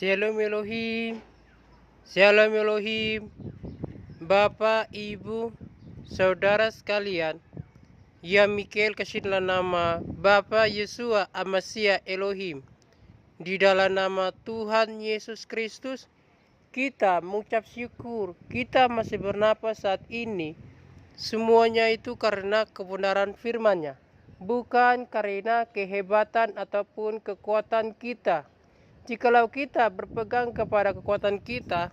Shalom Elohim, Shalom Elohim, Bapak, Ibu, Saudara sekalian, ya Mikael kasihlah nama Bapak Yesua Amasia Elohim. Di dalam nama Tuhan Yesus Kristus, kita mengucap syukur, kita masih bernapas saat ini. Semuanya itu karena kebenaran firman-Nya, bukan karena kehebatan ataupun kekuatan kita. Jikalau kita berpegang kepada kekuatan kita,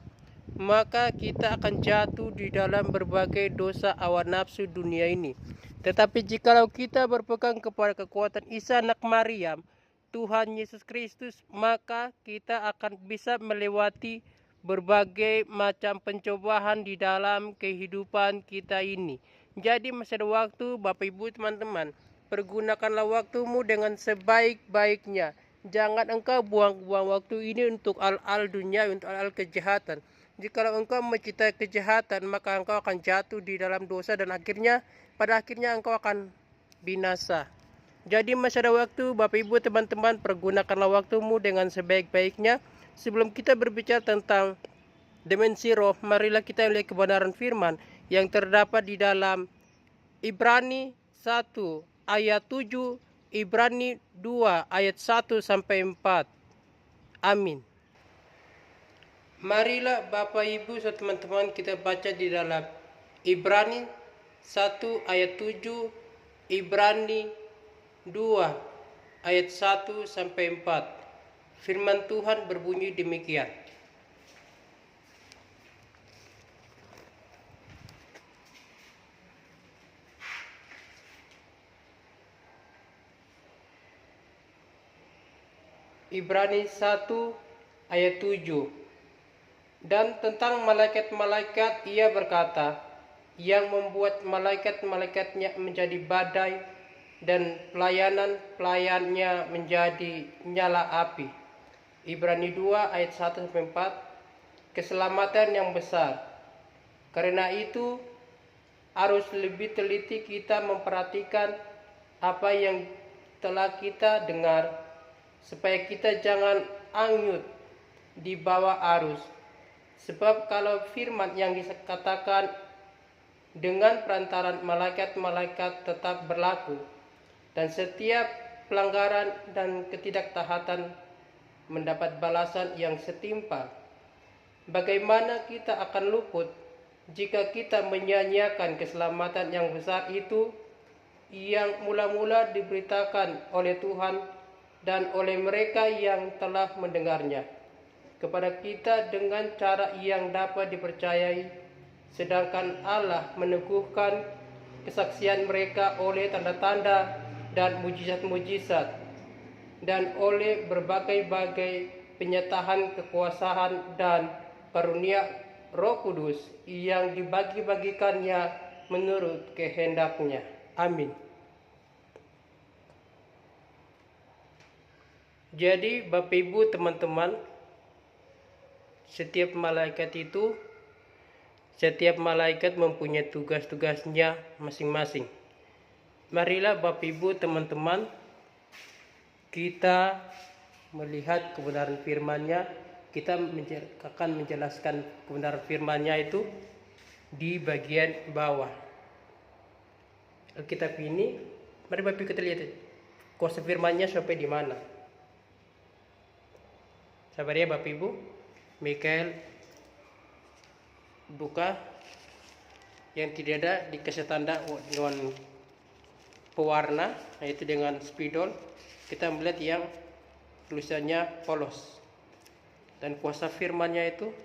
maka kita akan jatuh di dalam berbagai dosa hawa nafsu dunia ini. Tetapi jikalau kita berpegang kepada kekuatan Isa anak Maryam, Tuhan Yesus Kristus, maka kita akan bisa melewati berbagai macam pencobaan di dalam kehidupan kita ini. Jadi masih ada waktu, Bapak Ibu teman-teman, pergunakanlah waktumu dengan sebaik-baiknya. Jangan engkau buang-buang waktu ini untuk al-al dunia, untuk al-al kejahatan. Jikalau engkau mencintai kejahatan, maka engkau akan jatuh di dalam dosa dan pada akhirnya engkau akan binasa. Jadi masih ada waktu, Bapak Ibu teman-teman, pergunakanlah waktumu dengan sebaik-baiknya. Sebelum kita berbicara tentang dimensi roh, marilah kita lihat kebenaran firman yang terdapat di dalam Ibrani 1 ayat 7, Ibrani 2 ayat 1 sampai 4. Amin. Marilah Bapak Ibu serta teman-teman kita baca di dalam Ibrani 1 ayat 7, Ibrani 2 ayat 1 sampai 4. Firman Tuhan berbunyi demikian. Ibrani 1 ayat 7. Dan tentang malaikat-malaikat ia berkata, yang membuat malaikat-malaikatnya menjadi badai dan pelayan-pelayannya menjadi nyala api. Ibrani 2 ayat 1 sampai 4. Keselamatan yang besar. Karena itu harus lebih teliti kita memperhatikan apa yang telah kita dengar, supaya kita jangan hanyut di bawah arus. Sebab kalau firman yang dikatakan dengan perantaran malaikat-malaikat tetap berlaku, dan setiap pelanggaran dan ketidaktaatan mendapat balasan yang setimpal, bagaimana kita akan luput jika kita menyia-nyiakan keselamatan yang besar itu yang mula-mula diberitakan oleh Tuhan dan oleh mereka yang telah mendengarnya kepada kita dengan cara yang dapat dipercayai, sedangkan Allah meneguhkan kesaksian mereka oleh tanda-tanda dan mujizat-mujizat dan oleh berbagai-bagai penyataan kekuasaan dan karunia Roh Kudus yang dibagi-bagikannya menurut kehendaknya. Amin. Jadi Bapak Ibu teman-teman, setiap malaikat mempunyai tugas-tugasnya masing-masing. Marilah Bapak Ibu teman-teman, kita melihat kebenaran firman-Nya. Kita akan menjelaskan kebenaran firman-Nya itu di bagian bawah Alkitab ini. Mari Bapak Ibu kita lihat kuasa firman-Nya sampai di mana. Sabar ya Bapak Ibu. Mikael buka yang tidak ada dikasih tanda dengan pewarna, yaitu dengan spidol. Kita melihat yang tulisannya polos. Dan kuasa firman-Nya itu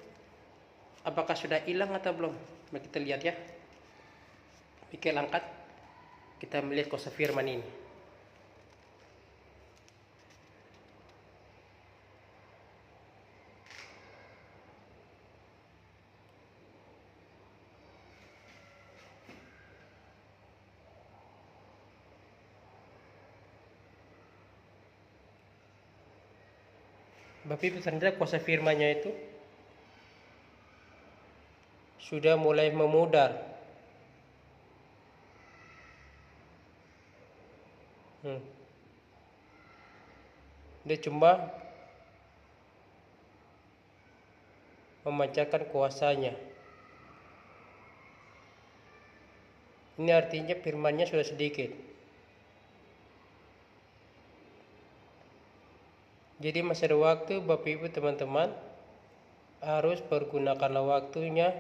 apakah sudah hilang atau belum? Mari kita lihat ya. Mikael angkat. Kita melihat kuasa firman ini. Bapak Ibu ternyata kuasa firman-Nya itu sudah mulai memudar. Dia cuma memancarkan kuasanya. Ini artinya firman-Nya sudah sedikit. Jadi masih ada waktu, Bapak Ibu teman-teman, harus pergunakanlah waktunya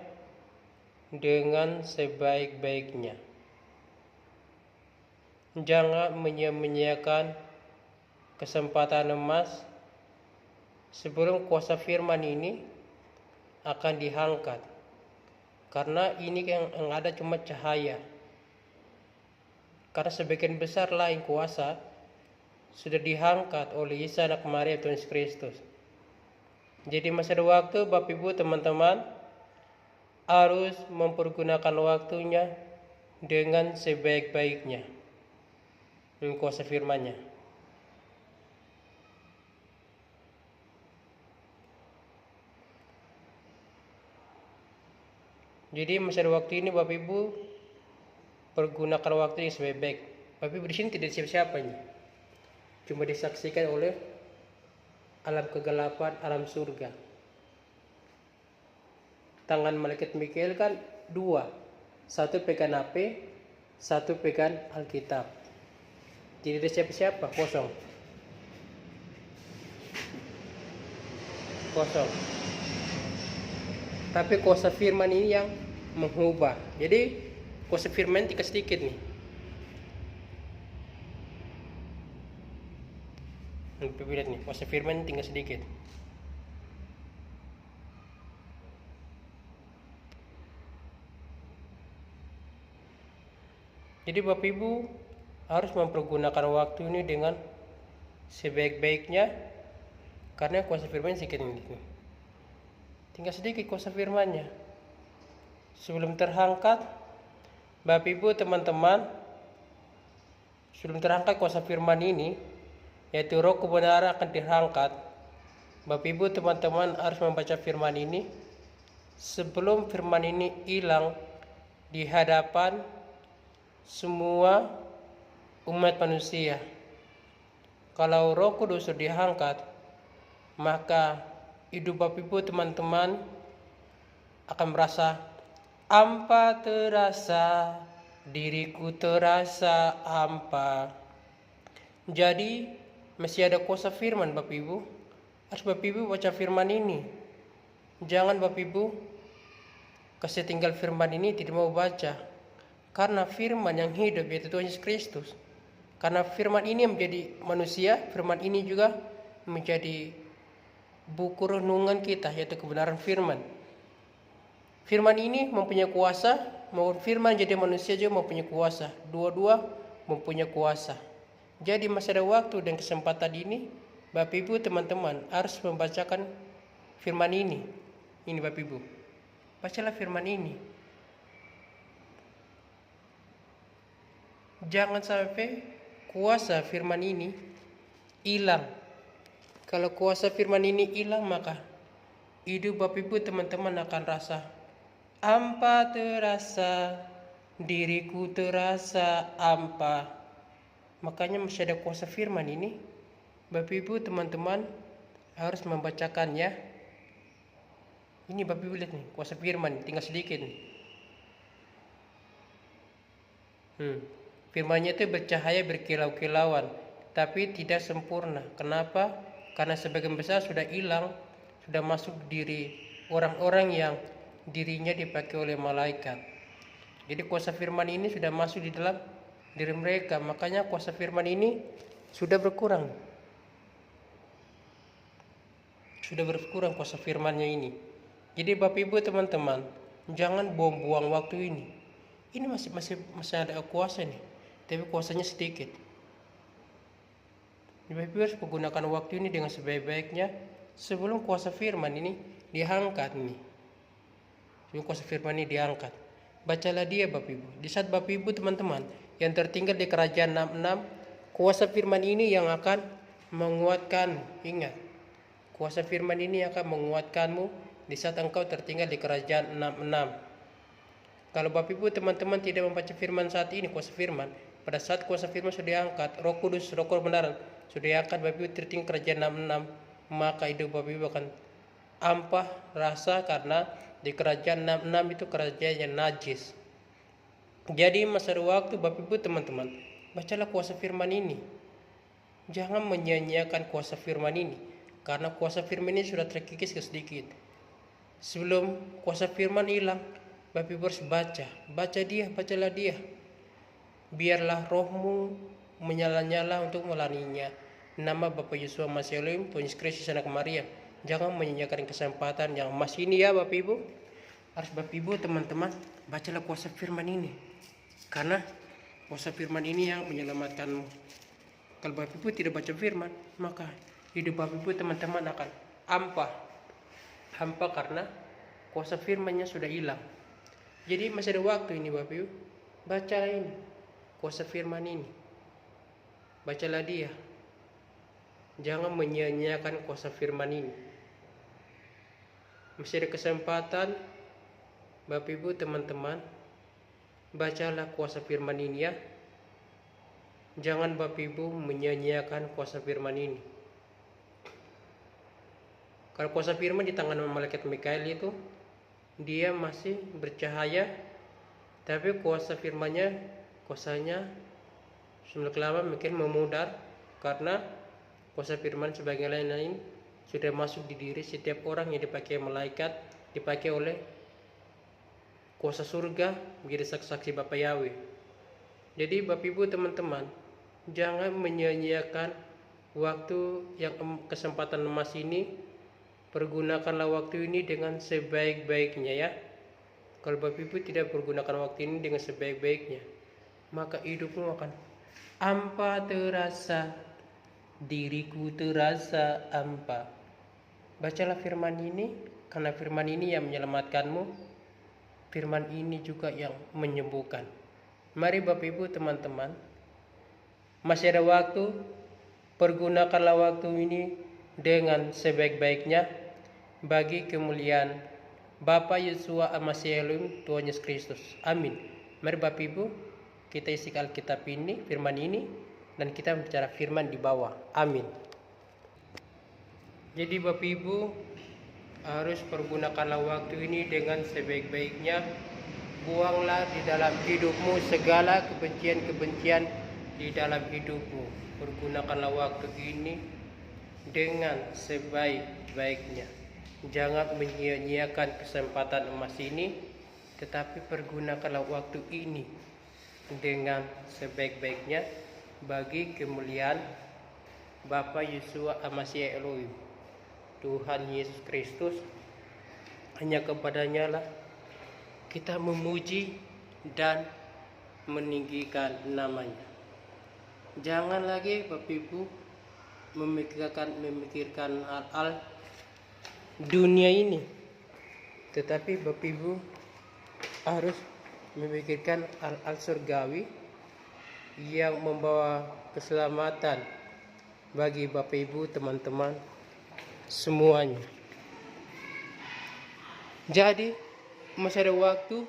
dengan sebaik-baiknya. Jangan menyia-nyiakan kesempatan emas sebelum kuasa firman ini akan diangkat. Karena ini yang ada cuma cahaya. Karena sebagian besar lain kuasa sudah diangkat oleh Isa anak Maria Tuhan Yesus Kristus. Jadi masih ada waktu, Bapak Ibu teman-teman, harus mempergunakan waktunya dengan sebaik-baiknya. Kuasa firman-Nya. Jadi masih ada waktu ini, Bapak Ibu, pergunakan waktu yang sebaik-baik. Bapak Ibu di sini tidak siapa-siapa ini. Cuma disaksikan oleh alam kegelapan, alam surga. Tangan malaikat Mikael kan dua. Satu pegang HP, satu pegang Alkitab. Tidak ada siapa-siapa, kosong. Kosong. Tapi kuasa firman ini yang mengubah. Jadi kuasa firman tinggal sedikit nih. Lihat nih, kuasa firman tinggal sedikit. Jadi Bapak Ibu harus mempergunakan waktu ini dengan sebaik-baiknya, karena kuasa firman sedikit ini. Tinggal sedikit kuasa firman-Nya. Sebelum terangkat, Bapak Ibu teman-teman, sebelum terangkat kuasa firman ini, yaitu roh kebenaran akan diangkat. Bapak Ibu teman-teman harus membaca firman ini sebelum firman ini hilang di hadapan semua umat manusia. Kalau Roh Kudus sudah diangkat, maka hidup Bapak Ibu teman-teman akan merasa hampa terasa, diriku terasa hampa. Jadi masih ada kuasa firman Bapak Ibu. Harus Bapak Ibu baca firman ini. Jangan Bapak Ibu kasih tinggal firman ini tidak mau baca. Karena firman yang hidup yaitu Tuhan Yesus Kristus. Karena firman ini menjadi manusia, firman ini juga menjadi buku renungan kita, yaitu kebenaran firman. Firman ini mempunyai kuasa, maupun firman jadi manusia juga mempunyai kuasa. Dua-dua mempunyai kuasa. Jadi masih ada waktu dan kesempatan ini, Bapak Ibu teman-teman harus membacakan firman ini. Ini Bapak Ibu, bacalah firman ini. Jangan sampai kuasa firman ini hilang. Kalau kuasa firman ini hilang, maka hidup Bapak Ibu teman-teman akan rasa hampa terasa, diriku terasa hampa. Makanya masih ada kuasa firman ini. Bapak Ibu teman-teman harus membacakannya. Ini Bapak Ibu lihat nih, kuasa firman tinggal sedikit nih. Firman-Nya itu bercahaya berkilau-kilauan, tapi tidak sempurna. Kenapa? Karena sebagian besar sudah hilang, sudah masuk diri orang-orang yang dirinya dipakai oleh malaikat. Jadi kuasa firman ini sudah masuk di dalam diri mereka, makanya kuasa firman ini sudah berkurang. Sudah berkurang kuasa firman-Nya ini. Jadi Bapak Ibu teman-teman, jangan buang-buang waktu ini. Ini masih ada kuasa nih, tapi kuasanya sedikit. Bapak Ibu harus menggunakan waktu ini dengan sebaik-baiknya sebelum kuasa firman ini diangkat nih. Sebelum kuasa firman ini diangkat, bacalah dia Bapak Ibu. Di saat Bapak Ibu teman-teman yang tertinggal di kerajaan 66, kuasa firman ini yang akan menguatkanmu. Ingat, kuasa firman ini akan menguatkanmu di saat engkau tertinggal di kerajaan 66. Kalau Bapak Ibu teman-teman tidak membaca firman saat ini, kuasa firman, pada saat kuasa firman sudah diangkat, Roh Kudus, Roh kebenaran sudah diangkat, Bapak Ibu tertinggal kerajaan 66, maka hidup Bapak Ibu akan ampah rasa karena di kerajaan enam itu kerajaan yang najis. Jadi masa waktu Bapak Ibu teman-teman, bacalah kuasa firman ini. Jangan menyia-nyiakan kuasa firman ini, karena kuasa firman ini sudah terkikis sedikit. Sebelum kuasa firman hilang, Bapak Ibu harus bacalah dia. Biarlah rohmu menyala-nyala untuk melaninya. Nama Bapak Yesus Masih Elohim, Tuhan Yesus Kristus Anak Maria. Jangan menyia-nyiakan kesempatan yang masih ini ya Bapak Ibu. Harus Bapak Ibu teman-teman, bacalah kuasa firman ini. Karena kuasa firman ini yang menyelamatkanmu. Kalau Bapak Ibu tidak baca firman, maka hidup Bapak Ibu teman-teman akan hampa karena kuasa firmannya sudah hilang. Jadi masih ada waktu ini Bapak Ibu, bacalah ini kuasa firman ini, bacalah dia. Jangan menyia-nyiakan kuasa firman ini. Masih ada kesempatan Bapak Ibu teman-teman, bacalah kuasa firman ini ya. Jangan Bapak Ibu menyia-nyiakan kuasa firman ini. Kalau kuasa firman di tangan malaikat Mikael itu, dia masih bercahaya, tapi kuasanya semakin lama makin memudar, karena kuasa firman sebagai lain-lain sudah masuk di diri setiap orang yang dipakai malaikat, dipakai oleh kuasa surga menjadi saksi Bapa Yahweh. Jadi Bapak Ibu teman-teman, jangan menyia-nyiakan waktu yang kesempatan emas ini. Pergunakanlah waktu ini dengan sebaik-baiknya ya. Kalau Bapak Ibu tidak pergunakan waktu ini dengan sebaik-baiknya, maka hidupmu akan hampa terasa, diriku terasa hampa. Bacalah firman ini, karena firman ini yang menyelamatkanmu. Firman ini juga yang menyembuhkan. Mari Bapak Ibu teman-teman, masih ada waktu, pergunakanlah waktu ini dengan sebaik-baiknya bagi kemuliaan Bapa Yesus Masih Elohim, Tuhan Yesus Kristus. Amin. Mari Bapak Ibu, kita isi Alkitab ini, firman ini, dan kita bicara firman di bawah. Amin. Jadi Bapak Ibu harus pergunakanlah waktu ini dengan sebaik-baiknya. Buanglah di dalam hidupmu segala kebencian-kebencian di dalam hidupmu. Pergunakanlah waktu ini dengan sebaik-baiknya. Jangan menyia-nyiakan kesempatan emas ini, tetapi pergunakanlah waktu ini dengan sebaik-baiknya bagi kemuliaan Bapa Yesus Masih Elohim, Tuhan Yesus Kristus. Hanya kepadanya lah kita memuji dan meninggikan namanya. Jangan lagi Bapak Ibu memikirkan hal-hal dunia ini, tetapi Bapak Ibu harus memikirkan hal-hal surgawi yang membawa keselamatan bagi Bapak Ibu teman-teman semuanya. Jadi masih ada waktu,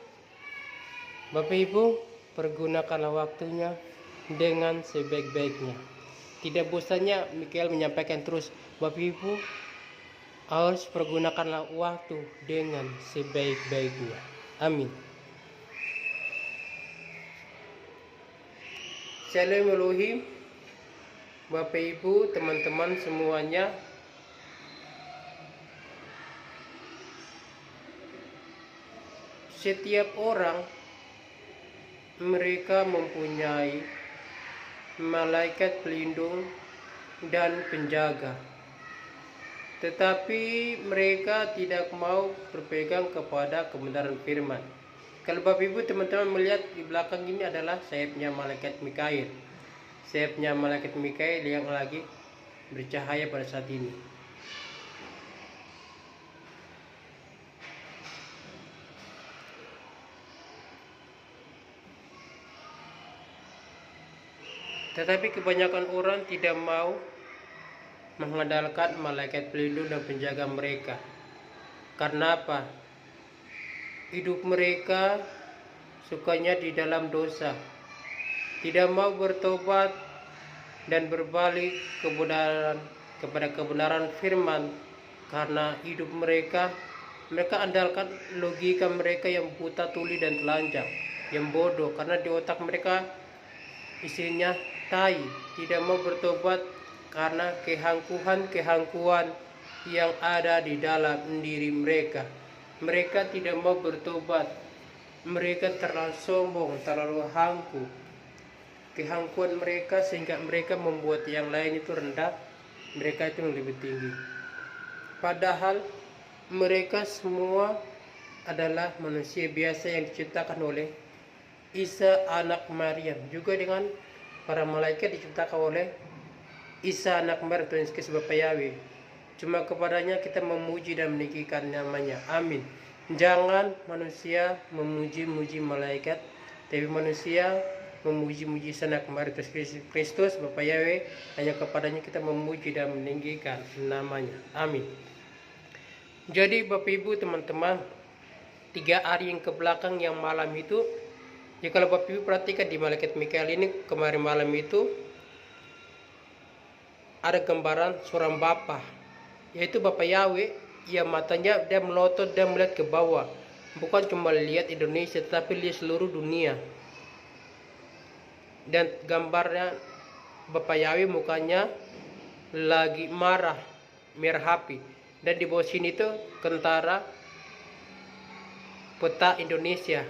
Bapak Ibu pergunakanlah waktunya dengan sebaik-baiknya. Tidak bosannya Mikael menyampaikan terus, Bapak Ibu harus pergunakanlah waktu dengan sebaik-baiknya. Amin. Shalom Elohim, Bapak Ibu, teman-teman semuanya. Setiap orang mereka mempunyai malaikat pelindung dan penjaga, tetapi mereka tidak mau berpegang kepada kebenaran firman. Kalau Bapak Ibu teman-teman melihat di belakang ini adalah sayapnya malaikat Mikael. Sayapnya malaikat Mikael yang lagi bercahaya pada saat ini. Tetapi kebanyakan orang tidak mau mengandalkan malaikat pelindung dan penjaga mereka. Karena apa? Hidup mereka sukanya di dalam dosa, tidak mau bertobat dan berbalik kepada kebenaran firman karena hidup mereka andalkan logika mereka yang buta tuli dan telanjang, yang bodoh, karena di otak mereka isinya tai, tidak mau bertobat karena kehangkuhan yang ada di dalam diri mereka. Mereka tidak mau bertobat, mereka terlalu sombong, terlalu hangku. Kehangkuan mereka sehingga mereka membuat yang lain itu rendah, mereka itu yang lebih tinggi. Padahal mereka semua adalah manusia biasa yang diciptakan oleh Isa anak Maryam, juga dengan para malaikat diciptakan oleh Isa anak Maryam, Tuhan Yesus Bapa Yahweh. Cuma kepadanya kita memuji dan meninggikan namanya. Amin. Jangan manusia memuji-muji malaikat, tapi manusia memuji-muji Anak Maryam Kristus Bapa Yahweh. Hanya kepadanya kita memuji dan meninggikan namanya. Amin. Jadi Bapak Ibu teman-teman, 3 hari yang kebelakang yang malam itu, ya kalau Bapak Ibu perhatikan di malaikat Mikael ini kemarin malam itu ada gambaran seorang Bapa, yaitu Bapa Yahweh, yang matanya dia melotot dan melihat ke bawah, bukan cuma lihat Indonesia tapi lihat seluruh dunia. Dan gambarnya Bapa Yahweh mukanya lagi marah, merah api. Dan di bawah sini itu kentara peta Indonesia,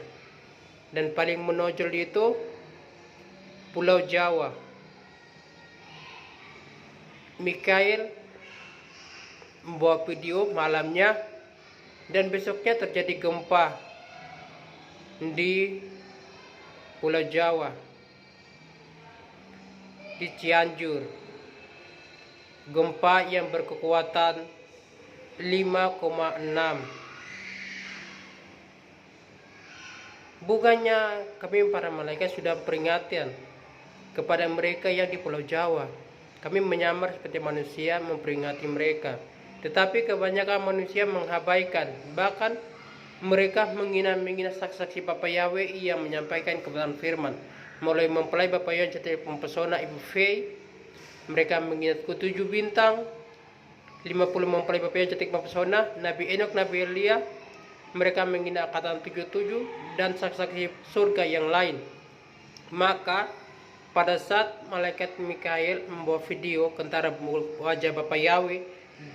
dan paling menonjol itu Pulau Jawa. Mikael membawa video malamnya, dan besoknya terjadi gempa di Pulau Jawa, di Cianjur. Gempa yang berkekuatan 5,6. Bukannya kami para malaikat sudah peringatan kepada mereka yang di Pulau Jawa. Kami menyamar seperti manusia memperingati mereka. Tetapi kebanyakan manusia mengabaikan. Bahkan mereka menghina saksi-saksi Bapa Yahweh yang menyampaikan kebenaran firman. Mulai mempelai Bapa Yahweh yang cantik mempesona Ibu Fei. Mereka menghina 7 bintang. 50 mempelai Bapa Yahweh cantik mempesona, Nabi Enok, Nabi Elia. Mereka menghina angkatan 77 dan saksi-saksi surga yang lain. Maka pada saat malaikat Mikael membawa video kentara wajah Bapa Yahweh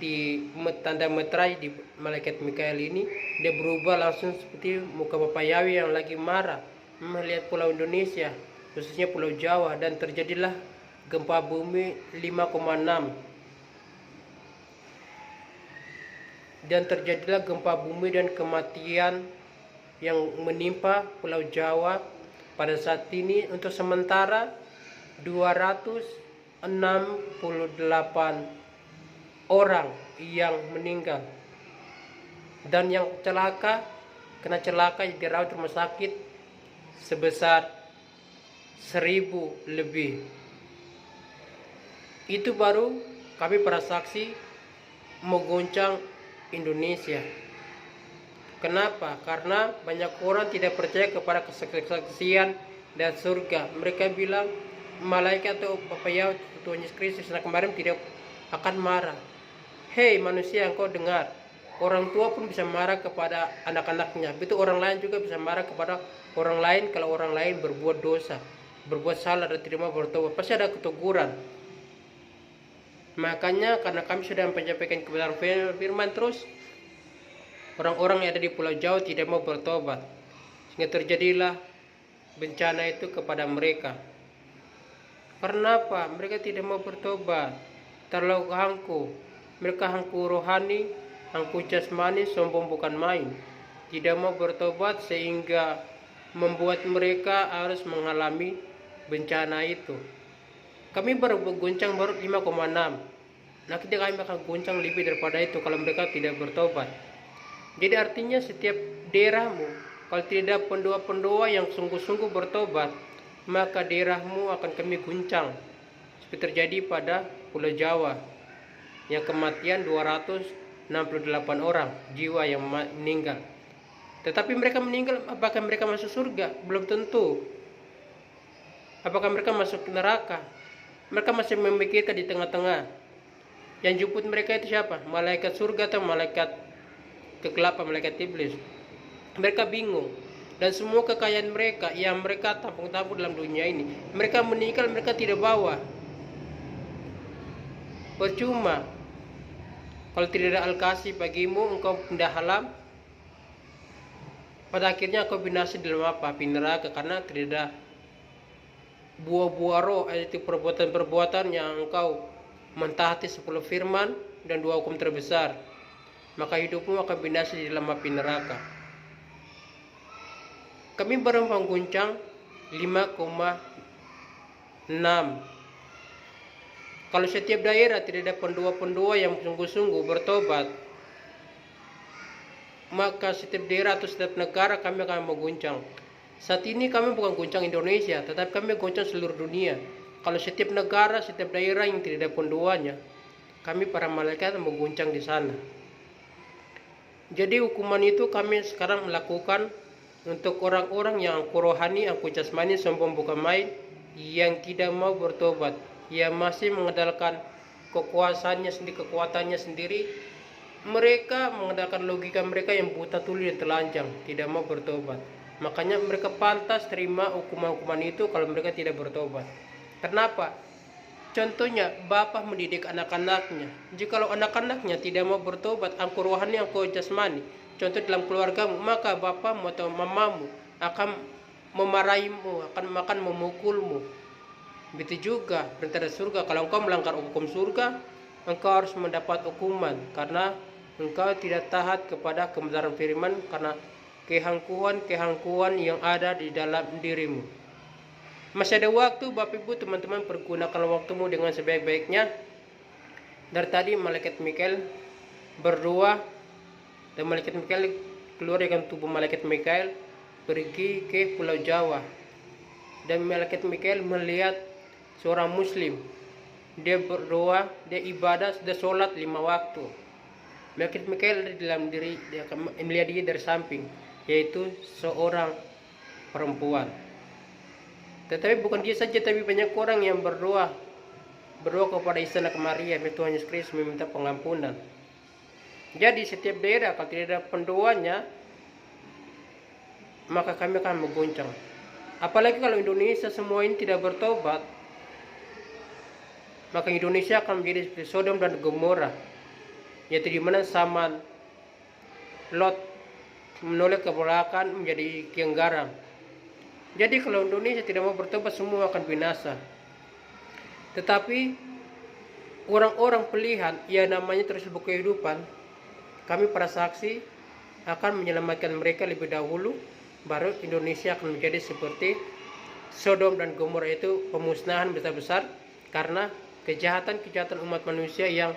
di tanda meterai di malaikat Mikael ini, dia berubah langsung seperti muka Bapa Yahweh yang lagi marah melihat pulau Indonesia, khususnya Pulau Jawa, dan terjadilah gempa bumi 5,6. Dan terjadilah gempa bumi dan kematian yang menimpa Pulau Jawa pada saat ini. Untuk sementara 268 orang yang meninggal, dan yang kena celaka dirawat di rumah sakit sebesar 1000 lebih. Itu baru kami para saksi mengguncang Indonesia. Kenapa? Karena banyak orang tidak percaya kepada kesaksian dan surga. Mereka bilang malaikat atau Bapa Yahweh Tuhan Yesus Kristus Anak Maryam tidak akan marah. Hei manusia, engkau dengar, orang tua pun bisa marah kepada anak-anaknya. Begitu orang lain juga bisa marah kepada orang lain kalau orang lain berbuat dosa, berbuat salah dan tidak mau bertobat. Pasti ada keteguran. Makanya karena kami sudah menyampaikan kebenaran firman terus, orang-orang yang ada di Pulau Jawa tidak mau bertobat, sehingga terjadilah bencana itu kepada mereka. Karena apa? Mereka tidak mau bertobat, terlalu hangku. Mereka hangku rohani, hangku jasmani, sombong bukan main. Tidak mau bertobat sehingga membuat mereka harus mengalami bencana itu. Kami baru berguncang baru 5,6. Nah, kita kami akan guncang lebih daripada itu kalau mereka tidak bertobat. Jadi artinya setiap daerahmu, kalau tidak ada pendoa-pendoa yang sungguh-sungguh bertobat, maka daerahmu akan kami guncang. Seperti terjadi pada Pulau Jawa, yang kematian 268 orang jiwa yang meninggal. Tetapi mereka meninggal, apakah mereka masuk surga? Belum tentu. Apakah mereka masuk neraka? Mereka masih memikirkan di tengah-tengah. Yang jemput mereka itu siapa? Malaikat surga atau malaikat kegelapan, malaikat iblis? Mereka bingung. Dan semua kekayaan mereka yang mereka tampung-tampung dalam dunia ini, mereka meninggal, mereka tidak bawa. Percuma. Kalau tidak ada al-kasih bagimu, engkau pindah alam, pada akhirnya engkau binasa dalam apa? Api neraka, karena tidak ada buah-buah roh, yaitu perbuatan-perbuatan yang engkau mentaati 10 firman dan 2 hukum terbesar. Maka hidupmu akan binasa di dalam api neraka. Kami baru mengguncang 5,6. Kalau setiap daerah tidak ada pendua-pendua yang sungguh-sungguh bertobat, maka setiap daerah atau setiap negara kami akan mengguncang. Saat ini kami bukan guncang Indonesia, tetapi kami guncang seluruh dunia. Kalau setiap negara, setiap daerah yang tidak ada penduanya, kami para malaikat mengguncang di sana. Jadi hukuman itu kami sekarang melakukan untuk orang-orang yang angku rohani, angku jasmani, sombong bukan main, yang tidak mau bertobat, yang masih mengandalkan kekuasaannya sendiri, kekuatannya sendiri. Mereka mengandalkan logika mereka yang buta tuli dan telanjang, tidak mau bertobat. Makanya mereka pantas terima hukuman-hukuman itu kalau mereka tidak bertobat. Kenapa? Contohnya, bapak mendidik anak-anaknya. Jikalau anak-anaknya tidak mau bertobat, angku rohani, angku jasmani, contoh dalam keluargamu, maka bapakmu atau mamamu akan memarahimu, akan memukulmu. Begitu juga perintah dari surga. Kalau engkau melanggar hukum surga, engkau harus mendapat hukuman karena engkau tidak taat kepada kebenaran firman, karena kehangkuan yang ada di dalam dirimu. Masih ada waktu Bapak Ibu teman-teman, pergunakan waktumu dengan sebaik-baiknya. Dari tadi malaikat Mikael berdoa, dan malaikat Mikael keluar dengan tubuh malaikat Mikael pergi ke Pulau Jawa. Dan malaikat Mikael melihat seorang muslim, dia berdoa, dia ibadah, dia sholat 5 waktu. Malaikat Mikael ada di dalam diri, dia akan melihat dia dari samping, yaitu seorang perempuan. Tetapi bukan dia saja, tapi banyak orang yang berdoa kepada Isa Anak Maria, Tuhan Yesus Kristus, meminta pengampunan. Jadi setiap daerah kalau tidak ada pendoanya, maka kami akan mengguncang. Apalagi kalau Indonesia semua ini tidak bertobat, maka Indonesia akan menjadi seperti Sodom dan Gomora, yaitu di mana Saman, Lot menoleh ke belakang menjadi tiang garam. Jadi kalau Indonesia tidak mau bertobat, semua akan binasa. Tetapi orang-orang pilihan yang namanya tersebut kehidupan, kami para saksi akan menyelamatkan mereka lebih dahulu, baru Indonesia akan menjadi seperti Sodom dan Gomora, itu pemusnahan besar-besar karena kejahatan umat manusia yang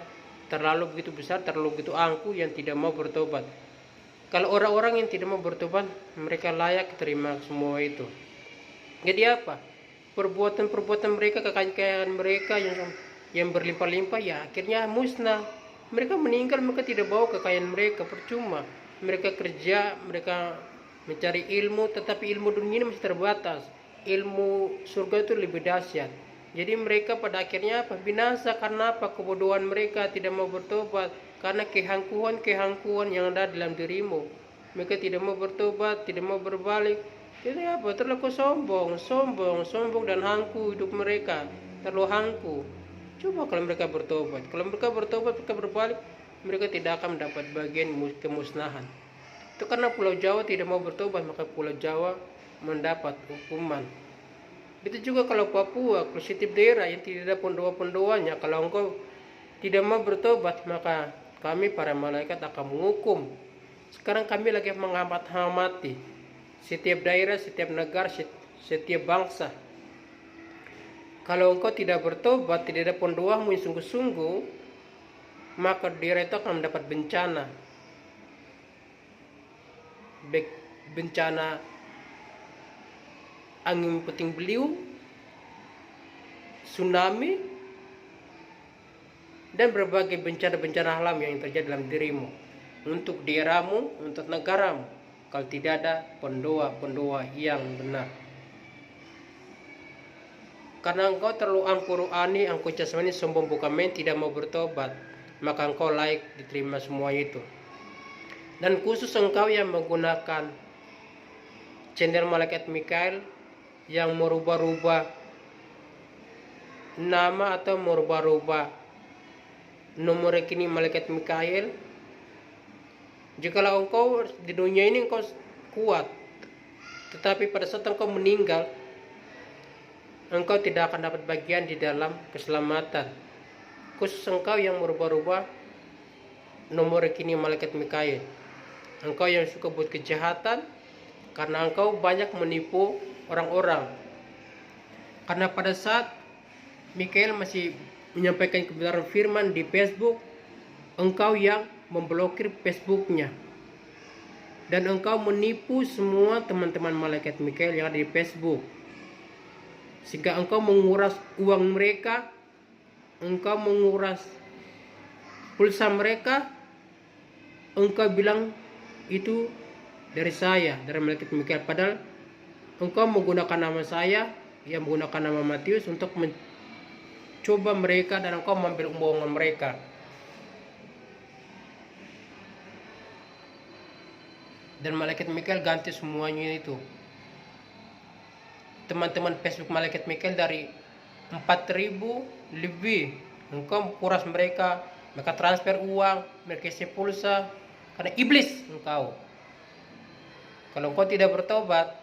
terlalu begitu besar, terlalu begitu angku, yang tidak mau bertobat. Kalau orang-orang yang tidak mau bertobat, mereka layak terima semua itu. Jadi apa? Perbuatan-perbuatan mereka, kekayaan mereka yang berlimpah-limpah, ya akhirnya musnah. Mereka meninggal, mereka tidak bawa kekayaan mereka, percuma. Mereka kerja, mereka mencari ilmu, tetapi ilmu dunia ini masih terbatas. Ilmu surga itu lebih dahsyat. Jadi mereka pada akhirnya apa? Binasa. Karena apa? Kebodohan mereka, tidak mau bertobat. Karena kehangkuan yang ada dalam dirimu. Mereka tidak mau bertobat, tidak mau berbalik. Jadi apa? Terlalu sombong dan hangku hidup mereka. Terlalu hangku. Coba kalau mereka bertobat. Kalau mereka bertobat, mereka berbalik, mereka tidak akan mendapat bagian kemusnahan. Itu karena Pulau Jawa tidak mau bertobat, maka Pulau Jawa mendapat hukuman. Itu juga kalau Papua, kalau setiap daerah yang tidak ada pendoa-pendoanya, kalau engkau tidak mau bertobat, maka kami para malaikat akan menghukum. Sekarang kami lagi mengamati setiap daerah, setiap negara, setiap bangsa. Kalau engkau tidak bertobat, tidak ada pendoamu yang sungguh-sungguh, maka daerah itu akan mendapat bencana. Bencana angin puting beliung, tsunami, dan berbagai bencana-bencana alam yang terjadi dalam dirimu, untuk daerahmu, untuk negaramu, kalau tidak ada pendoa yang benar. Karena engkau terlalu angku rohani, angku jasmani, sombong bukan main, tidak mau bertobat. maka engkau layak diterima semua itu. Dan khusus engkau yang menggunakan channel Malaikat Mikael yang merubah-rubah nama atau merubah-rubah nomor rekening Malaikat Mikael, jikalau engkau di dunia ini engkau kuat, tetapi pada saat engkau meninggal, engkau tidak akan dapat bagian di dalam keselamatan. Khusus engkau yang merubah-rubah nomor rekening Malaikat Mikael, engkau yang suka buat kejahatan, karena engkau banyak menipu orang-orang. Karena pada saat Mikael masih menyampaikan kebenaran firman di Facebook, engkau yang memblokir Facebooknya, dan engkau menipu semua teman-teman Malaikat Mikael yang ada di Facebook, sehingga engkau menguras uang mereka, engkau menguras pulsa mereka, engkau bilang itu dari saya, dari Malaikat Mikael, padahal engkau menggunakan nama saya yang menggunakan nama Matius untuk mencoba mereka, dan engkau mengambil omongan mereka. Dan Malaikat Mikael ganti semuanya itu. Teman-teman Facebook Malaikat Mikael dari 4.000 lebih, engkau kuras mereka transfer uang, mereka isi pulsa, karena iblis engkau. Kalau engkau tidak bertobat,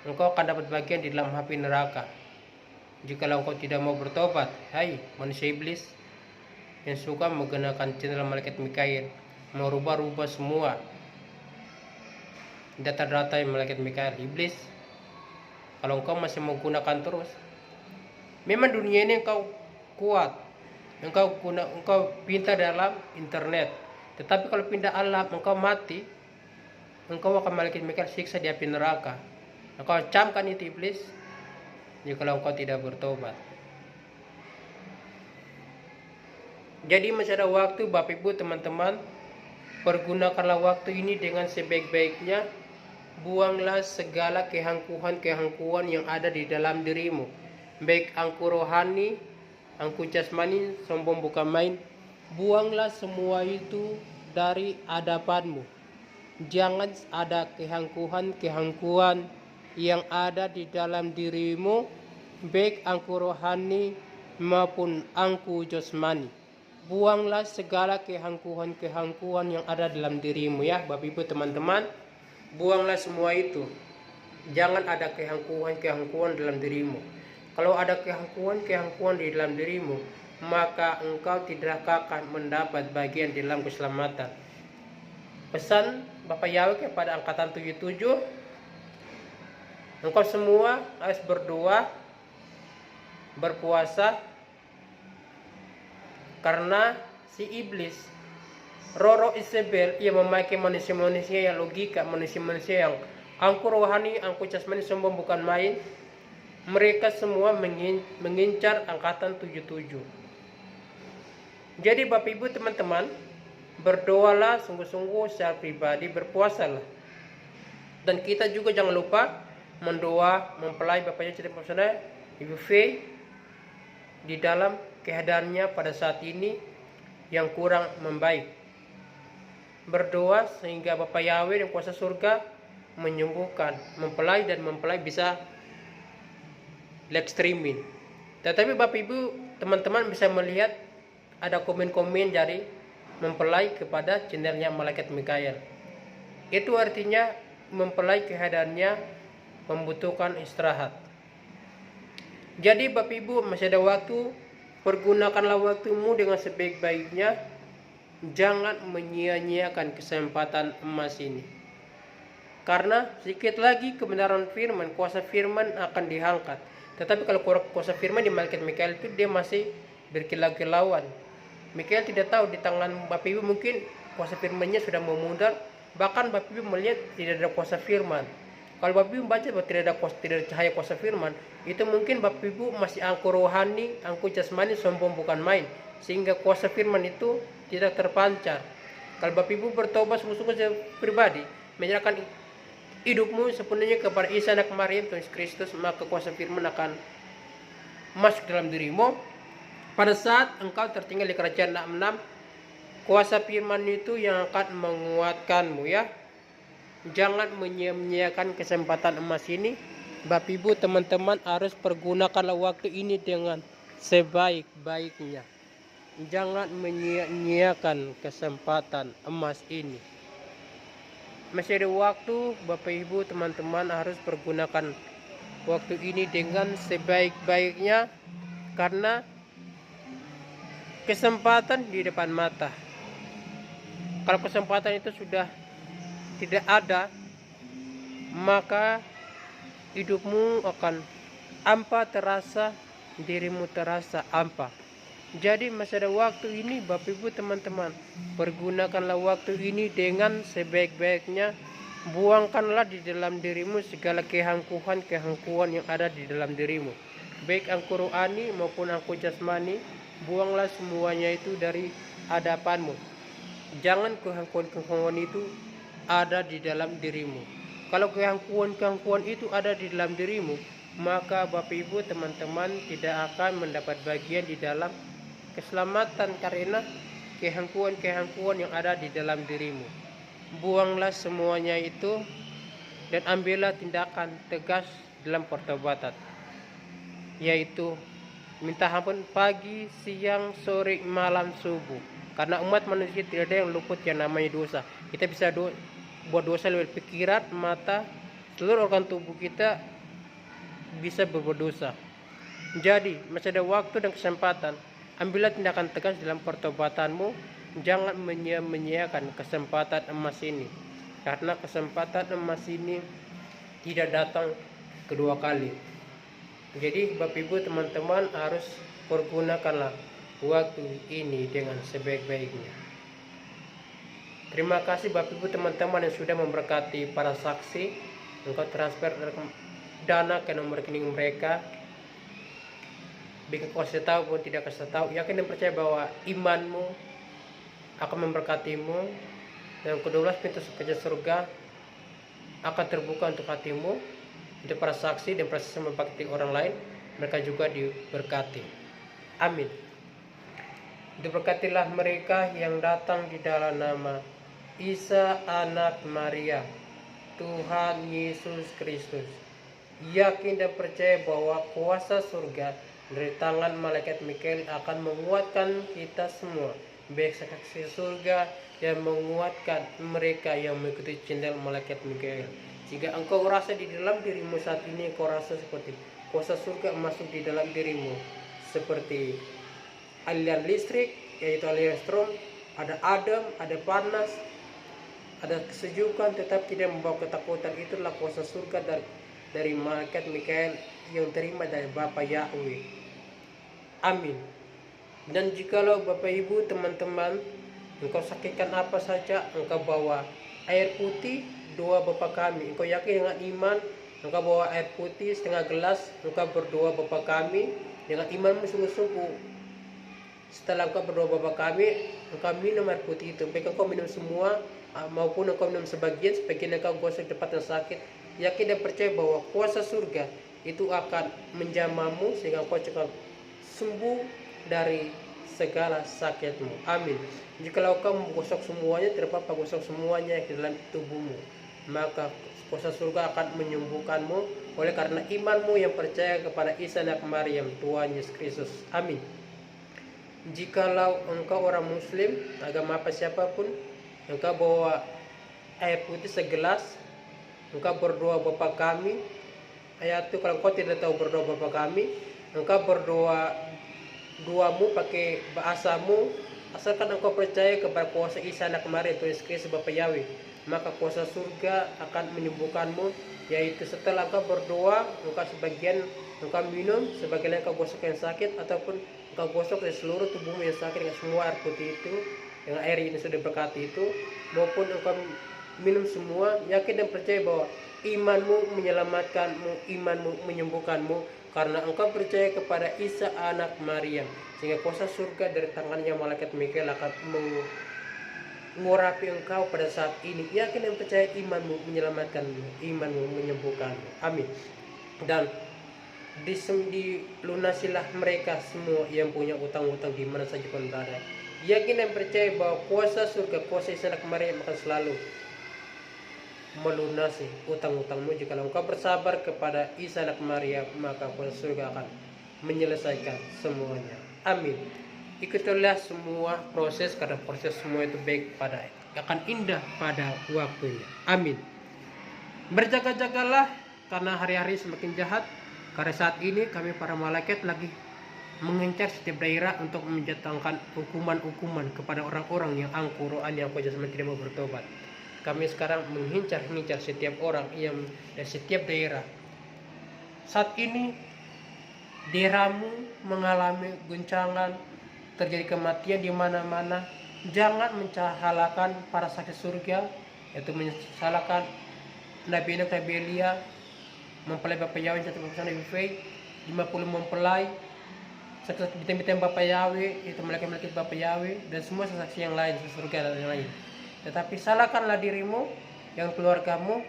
engkau akan dapat bagian di dalam api neraka. Jikalau engkau tidak mau bertobat, hai manusia iblis yang suka menggunakan channel Malaikat Mikael, merubah-rubah semua data-data yang Malaikat Mikael, iblis. Kalau engkau masih menggunakan terus, memang dunia ini engkau kuat, engkau pintar dalam internet, tetapi kalau pindah alam engkau mati, engkau akan Malaikat Mikael siksa di api neraka. Engkau camkan itu iblis, jikalau engkau tidak bertobat. Jadi masih ada waktu Bapak Ibu teman-teman, pergunakanlah waktu ini dengan sebaik-baiknya. Buanglah segala kehangkuhan yang ada di dalam dirimu, baik angku rohani, angku jasmani, sombong bukan main. Buanglah semua itu dari hadapanmu. Jangan ada kehangkuhan yang ada di dalam dirimu, baik angku rohani maupun angku jasmani. Buanglah segala kehangkuhan yang ada dalam dirimu, ya Bapak Ibu teman-teman. Buanglah semua itu. Jangan ada kehangkuhan dalam dirimu. Kalau ada kehangkuhan di dalam dirimu, maka engkau tidak akan mendapat bagian di dalam keselamatan. Pesan Bapak Yahweh kepada angkatan 77, engkau semua harus berdoa, berpuasa, karena si iblis, roh Isabel, ia memakai manusia-manusia yang logika, manusia-manusia yang angku rohani, angku jasmani, sombong bukan main. Mereka semua mengincar angkatan 77. Jadi Bapak Ibu teman-teman, berdoalah sungguh-sungguh secara pribadi, berpuasalah. Dan kita juga jangan lupa mendoa, mempelai Bapaknya cerita personal Ibu V di dalam keadaannya pada saat ini yang kurang membaik. Berdoa sehingga Bapak Yahweh yang kuasa surga menyembuhkan mempelai, dan mempelai bisa live streaming. Tetapi Bapak Ibu teman-teman bisa melihat ada komen-komen dari mempelai kepada channelnya Malaikat Mikael. Itu artinya mempelai keadaannya membutuhkan istirahat. Jadi Bapak Ibu masih ada waktu, pergunakanlah waktumu dengan sebaik-baiknya. Jangan menyia-nyiakan kesempatan emas ini, karena sedikit lagi kebenaran firman, kuasa firman akan diangkat. Tetapi kalau kuasa firman di Malaikat Mikael itu dia masih berkilau-kilauan. Mikael tidak tahu di tangan Bapak Ibu mungkin kuasa firmannya sudah memudar, bahkan Bapak Ibu melihat tidak ada kuasa firman. Kalau Bapak Ibu baca bahwa tidak ada cahaya kuasa firman, itu mungkin Bapak Ibu masih angku rohani, angku jasmani, sombong bukan main, sehingga kuasa firman itu tidak terpancar. Kalau Bapak Ibu bertobat sungguh-sungguh pribadi, menyerahkan hidupmu sepenuhnya kepada Isa anak Maryam Tuhan Yesus Kristus, maka kuasa firman akan masuk dalam dirimu. Pada saat engkau tertinggal di kerajaan 66, Kuasa firman itu yang akan menguatkanmu ya. Jangan menyia-nyiakan kesempatan emas ini. Bapak Ibu teman-teman harus pergunakanlah waktu ini dengan sebaik-baiknya. Jangan menyia-nyiakan kesempatan emas ini. Masih ada waktu, Bapak Ibu teman-teman harus pergunakan waktu ini dengan sebaik-baiknya, karena kesempatan di depan mata. Kalau kesempatan itu sudah tidak ada, maka hidupmu akan hampa terasa, dirimu terasa hampa. Jadi masih ada waktu ini, Bapak Ibu teman-teman, pergunakanlah waktu ini dengan sebaik-baiknya. Buangkanlah di dalam dirimu segala kehangkuhan yang ada di dalam dirimu, baik angku rohani maupun angku jasmani. Buanglah semuanya itu dari hadapanmu. Jangan kehangkuhan itu ada di dalam dirimu. Kalau kehangkuhan itu ada di dalam dirimu, maka Bapak Ibu teman-teman tidak akan mendapat bagian di dalam keselamatan karena kehangkuhan yang ada di dalam dirimu. Buanglah semuanya itu dan ambillah tindakan tegas dalam pertobatan, yaitu minta ampun pagi, siang, sore, malam, subuh. Karena umat manusia tidak ada yang luput yang namanya dosa. Kita bisa buat dosa lewat pikiran, mata, seluruh organ tubuh kita bisa berbuat dosa. Jadi masih ada waktu dan kesempatan. Ambillah tindakan tegas dalam pertobatanmu. Jangan menyia-nyiakan kesempatan emas ini, karena kesempatan emas ini tidak datang kedua kali. Jadi Bapak Ibu teman-teman harus pergunakanlah waktu ini dengan sebaik-baiknya. Terima kasih Bapak Ibu teman-teman yang sudah memberkati para saksi. Engkau transfer dana ke nomor rekening mereka, baik kau kasih tahu pun tidak kasih tahu. Yakin dan percaya bahwa imanmu akan memberkatimu, dan kedua pintu surga akan terbuka untuk hatimu, untuk para saksi dan proses membakti orang lain. Mereka juga diberkati. Amin. Diberkatilah mereka yang datang di dalam nama Isa anak Maria, Tuhan Yesus Kristus. Yakin dan percaya bahwa kuasa surga dari tangan malaikat Mikael akan menguatkan kita semua, baik saksi surga yang menguatkan mereka yang mengikuti channel malaikat Mikael. Jika engkau rasa di dalam dirimu saat ini, engkau rasa seperti kuasa surga masuk di dalam dirimu, seperti aliran listrik, yaitu aliran strom, ada adem, ada panas, ada kesejukan, tetap tidak membawa ketakutan. Itulah kuasa surga dari malaikat Mikael yang terima dari Bapa Yahweh. Amin. Dan jikalau Bapak Ibu teman-teman, engkau sakitkan apa saja, engkau bawa air putih 2 Bapa kami. Engkau yakin dengan iman, engkau bawa air putih setengah gelas, engkau berdoa Bapa kami dengan imanmu sungguh-sungguh. Setelah engkau berdoa Bapa kami, engkau minum air putih itu. Baik engkau minum semua maupun engkau minum sebagian engkau gosok tempat yang sakit. Yakin dan percaya bahwa kuasa surga itu akan menjamamu sehingga engkau cepat sembuh dari segala sakitmu. Amin. Jikalau kau menggosok semuanya, tidak apa-apa, gosok semuanya ke dalam tubuhmu, maka kuasa surga akan menyembuhkanmu oleh karena imanmu yang percaya kepada Isa anak Maryam, Tuhan Yesus Kristus. Amin. Jikalau engkau orang muslim, agama apa siapapun, engkau bawa air putih segelas, engkau berdoa Bapa kami. Ayat itu kalau engkau tidak tahu berdoa Bapa kami, engkau berdoa doamu pakai bahasamu, asalkan engkau percaya kepada kuasa Isa anak Maryam, Tuhan Yesus Kristus Bapa Yahweh, maka kuasa surga akan menyembuhkanmu. Yaitu setelah engkau berdoa, engkau sebagian engkau minum, sebagian engkau gosok yang sakit, ataupun engkau gosok dari seluruh tubuhmu yang sakit dengan semua air putih itu, dengan air yang sudah berkati itu, maupun engkau minum semua. Yakin dan percaya bahwa imanmu menyelamatkanmu, imanmu menyembuhkanmu, karena engkau percaya kepada Isa anak Maryam, sehingga kuasa surga dari tangannya malaikat Mikael akan mengurapi engkau pada saat ini. Yakin dan percaya imanmu menyelamatkanmu, imanmu menyembuhkanmu. Amin. Dan dilunasilah mereka semua yang punya utang-utang di mana saja pun berada. Yakin dan percaya bahwa kuasa surga, kuasa Isa Anak Maria akan selalu melunasi utang-utangmu. Jika engkau bersabar kepada Isa Anak Maria, maka kuasa surga akan menyelesaikan semuanya. Amin. Ikutilah semua proses, karena proses semua itu baik pada akan indah pada waktunya. Amin. Berjaga-jagalah, karena hari-hari semakin jahat. Karena saat ini kami para malaikat lagi mengincar setiap daerah untuk menjatuhkan hukuman-hukuman kepada orang-orang yang angkuh rohani, yang jasmani tidak mau bertobat. Kami sekarang mengincar setiap orang yang dari setiap daerah. Saat ini daerahmu mengalami guncangan, terjadi kematian di mana-mana. Jangan mencahalakan para saksi surga, yaitu menyalahkan Nabi Enoch, Nabi Elia, mempelai Bapak Yahweh, satu Nabi Fei, 50 mempelai, bintang-bintang Bapak Yahweh, itu malaikat-malaikat Bapak Yahweh, dan semua saksi yang lain, surga dan yang lain. Tetapi salahkanlah dirimu, yang keluargamu,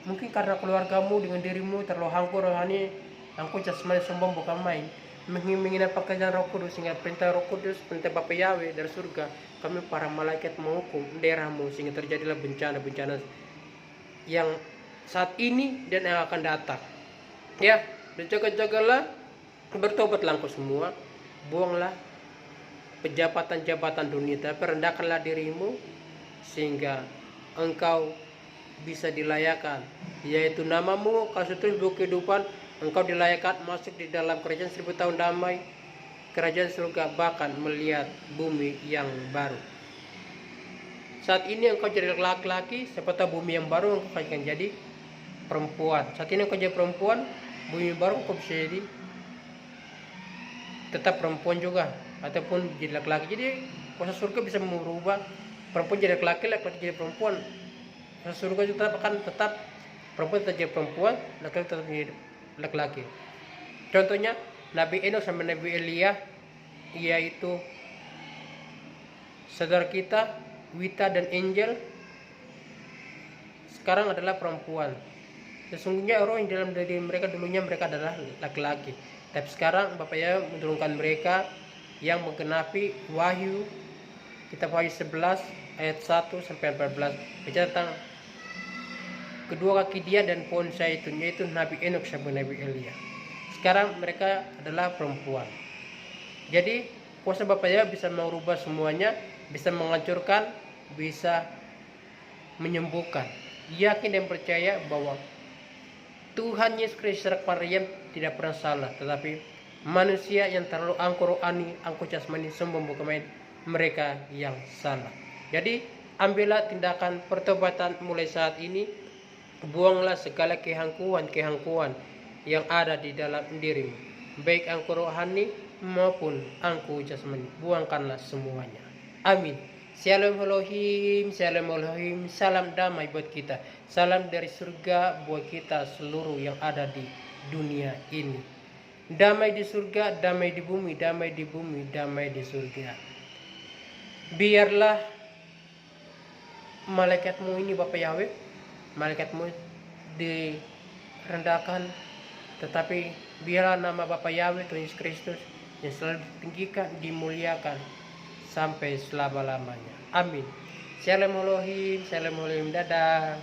mungkin karena keluargamu dengan dirimu terlalu angkuh rohani, angkuh jasmani, sombong, bukan main, menghina pekerjaan Roh Kudus, sehingga perintah Roh Kudus, perintah Bapak Yahweh dari surga, kami para malaikat menghukum daerahmu, sehingga terjadilah bencana-bencana yang saat ini dan yang akan datang. Ya, berjaga-jagalah, bertobatlah engkau semua, buanglah pejabatan-jabatan dunia, tapi rendahkanlah dirimu sehingga engkau bisa dilayakan, yaitu namamu kalau seterus buku kehidupan, engkau dilayakan masuk di dalam kerajaan 1000 tahun damai, kerajaan surga, bahkan melihat bumi yang baru. Saat ini engkau jadi laki-laki, siapa tahu bumi yang baru engkau akan jadi perempuan. Saat ini engkau jadi perempuan, bumi baru engkau bisa jadi tetap perempuan juga, ataupun jadi laki-laki. Jadi kuasa surga bisa merubah perempuan jadi laki-laki, laki-laki jadi perempuan. Kuasa surga itu tetap perempuan tetap jadi perempuan, laki-laki tetap jadi laki-laki. Contohnya Nabi Enoch sama Nabi Elia, yaitu saudara kita Wita dan Angel, sekarang adalah perempuan. Sesungguhnya roh yang dalam diri mereka dulunya mereka adalah laki-laki, tapi sekarang Bapak ya menurunkan mereka yang menggenapi Wahyu, kitab Wahyu 11 ayat 1 sampai 14, bicara tentang kedua kaki dia dan pohon zaitun, yaitu Nabi Enoch sama Nabi Elia. Sekarang mereka adalah perempuan. Jadi kuasa Bapak ya bisa merubah semuanya, bisa menghancurkan, bisa menyembuhkan. Yakin dan percaya bahwa Tuhan Yesus Kristus Anak Maryam tidak pernah salah, tetapi manusia yang terlalu angkuh rohani, angkuh jasmani, sombong, bukan main, mereka yang salah. Jadi ambillah tindakan pertobatan mulai saat ini. Buanglah segala kehangkuhan yang ada di dalam dirimu, baik angkuh rohani maupun angkuh jasmani. Buangkanlah semuanya. Amin. Shalom Elohim, Shalom Elohim, salam damai buat kita, salam dari surga buat kita seluruh yang ada di dunia ini. Damai di surga, damai di bumi, damai di bumi, damai di surga. Biarlah malaikatmu ini Bapak Yahweh, malaikatmu direndahkan, tetapi biarlah nama Bapak Yahweh Tuhan Yesus Kristus yang selalu ditinggikan, dimuliakan sampai selama-lamanya. Amin. Shalom Elohim, Shalom Elohim, dadah.